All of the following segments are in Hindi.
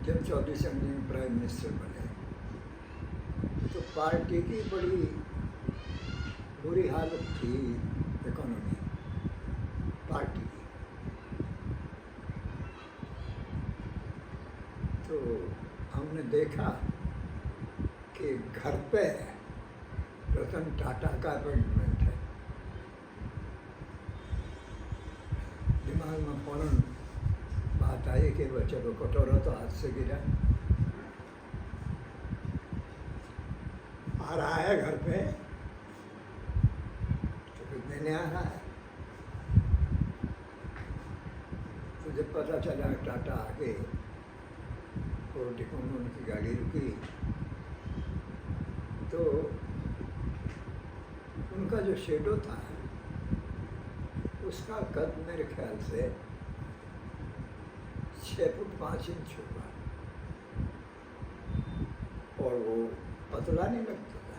जब चौधरी सिंह प्राइम मिनिस्टर बने तो पार्टी की बड़ी बुरी हालत थी, इकोनॉमी पार्टी की। तो हमने देखा कि घर पे रतन टाटा का अपॉइंटमेंट है। दिमाग में फौरन बात आई कि वो चलो कटोरा तो हाथ से गिरा, आ रहा है घर पे तो फिर मैंने आ रहा है। तो जब पता चला टाटा आगे पोर्टिको में उनकी गाड़ी रुकी तो उनका जो शेडो था उसका कद मेरे ख्याल से 6 फुट 5 इंच होगा और वो पतला नहीं लगता था,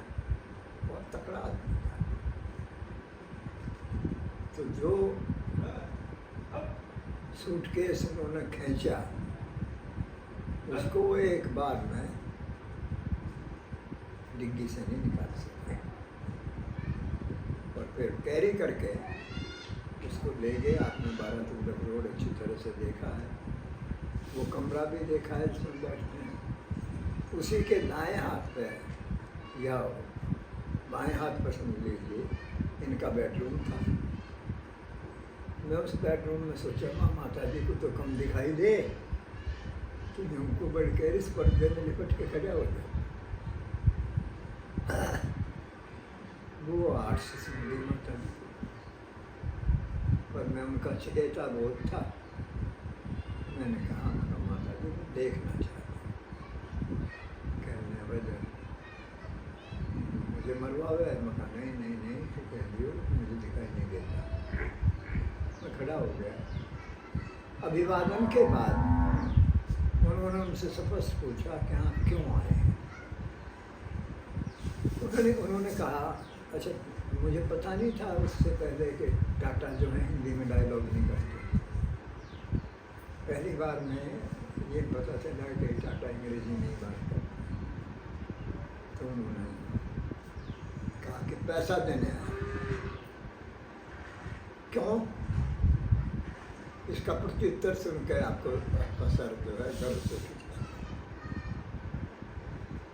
बहुत तकड़ा आदमी था। तो जो सूटकेस उन्होंने खींचा उसको वो एक बार में डिग्गी से नहीं निकाल सकते और फिर कैरी करके उसको ले गए। आपने 12 तुगलक रोड अच्छी तरह से देखा है, वो कमरा भी देखा है जिसमें बैठते हैं। उसी के दाएं हाथ पे या बाएं हाथ पर समझ लीजिए इनका बेडरूम था। मैं उस बेडरूम में सोचा माता जी को तो कम दिखाई दे कि हमको बढ़ कर इस पर्दे में लिपट के खड़ा हो जाए। वो 8 से समझी माता जी, पर मैं उनका चहेता बहुत था। मैंने कहा माता जी को देखना चाहता हूँ। कहने वजह मुझे मरवावे है। मैं कहा नहीं तो कह दियो मुझे दिखाई नहीं देता। मैं खड़ा हो गया। अभिवादन के बाद उन्होंने उनसे स्पष्ट पूछा कि आप क्यों आए हैं। उन्होंने कहा अच्छा मुझे पता नहीं था उससे पहले कि टाटा जो है हिंदी में डायलॉग नहीं करते। पहली बार में ये पता चला कि टाटा अंग्रेजी नहीं बात करते। तो उन्होंने कहा कि पैसा देने आए। क्यों? इसका प्रत्युत्तर सुनकर आपको आपका सर जो है गर्व से खिंचता।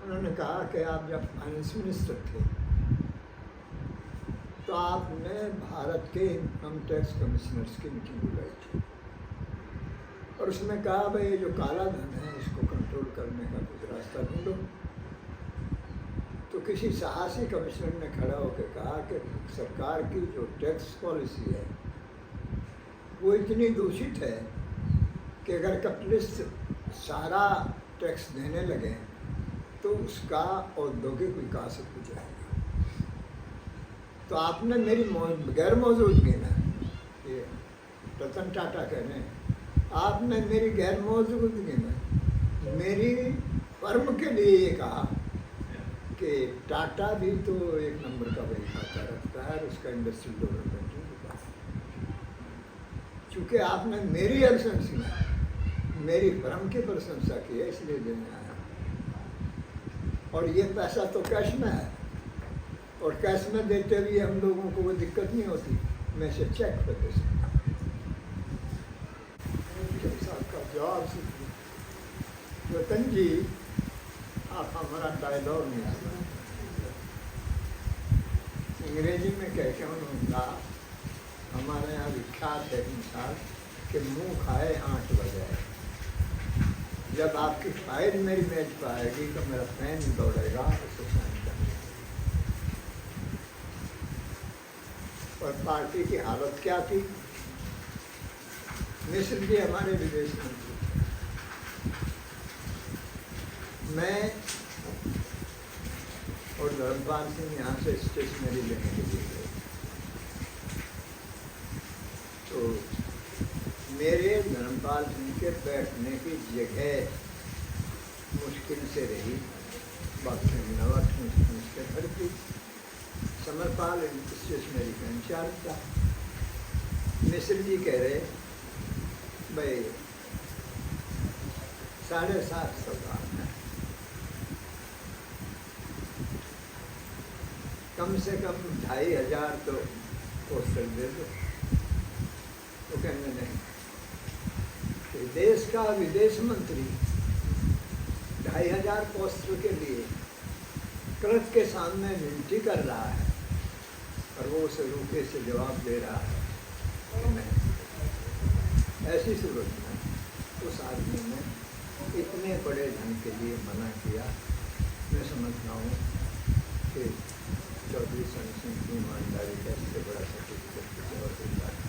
उन्होंने कहा कि आप जब फाइनेंस मिनिस्टर थे तो आपने भारत के इनकम टैक्स कमिश्नर्स की मीटिंग बुलाई थी और उसमें कहा भाई जो काला धन है इसको कंट्रोल करने का कुछ रास्ता ढूंढो। तो किसी साहसी कमिश्नर ने खड़ा होकर कहा कि सरकार की जो टैक्स पॉलिसी है वो इतनी दूषित है कि अगर कैपिटलिस्ट सारा टैक्स देने लगे तो उसका औद्योगिक विकास रुक जाएगा। तो आपने मेरी गैर मौजूदगी में, ये रतन टाटा कह रहे हैं, आपने मेरी गैर मौजूदगी में मेरी फर्म के लिए ये कहा कि टाटा भी तो एक नंबर का वही खाता रखता है, उसका इंडस्ट्रियल डेवलपमेंट नहीं होता। चूँकि आपने मेरी अनुशंसा मेरी फर्म की प्रशंसा की है इसलिए देने आया। और ये पैसा तो कैश में है और कैश में देते हुए हम लोगों को वो दिक्कत नहीं होती। मैं से चेक पर दे सकता हूँ। का जवाब रतन जी आप हमारा डायलॉग नहीं सुना। अंग्रेजी में कह के उन्होंने कहा हमारे यहाँ विख्यात है मिसाल कि मुँह खाए आँख बजाए। जब आपकी फाइल मेरी मेज पर आएगी तो मेरा फैन दौड़ेगा उसको साइन करने। और पार्टी की हालत क्या थी? मिश्र जी हमारे विदेश मंत्री थे। मैं और धर्मपाल सिंह यहाँ से स्टेशनरी लेने के लिए गए। तो मेरे धर्मपाल सिंह के बैठने की जगह मुश्किल से रही, बाकी नवा मुश्किल से घर की। समरपाल स्टेशनरी का इंचार्ज था। मिश्र जी कह रहे भाई 750 का है। कम से कम 2500 तो पोस्टर दे दो। तो कहने नहीं, कि देश का विदेश मंत्री 2500 पोस्टर के लिए क्लर्क के सामने विनती कर रहा है और वो उसे रूखे से जवाब दे रहा है कि नहीं। ऐसी सूरत में उस आदमी ने इतने बड़े धन के लिए मना किया। मैं समझता हूँ कि चौधरी सन सिंह की ईमानदारी का इससे बड़ा सर्टिफिकेट किसी और के साथ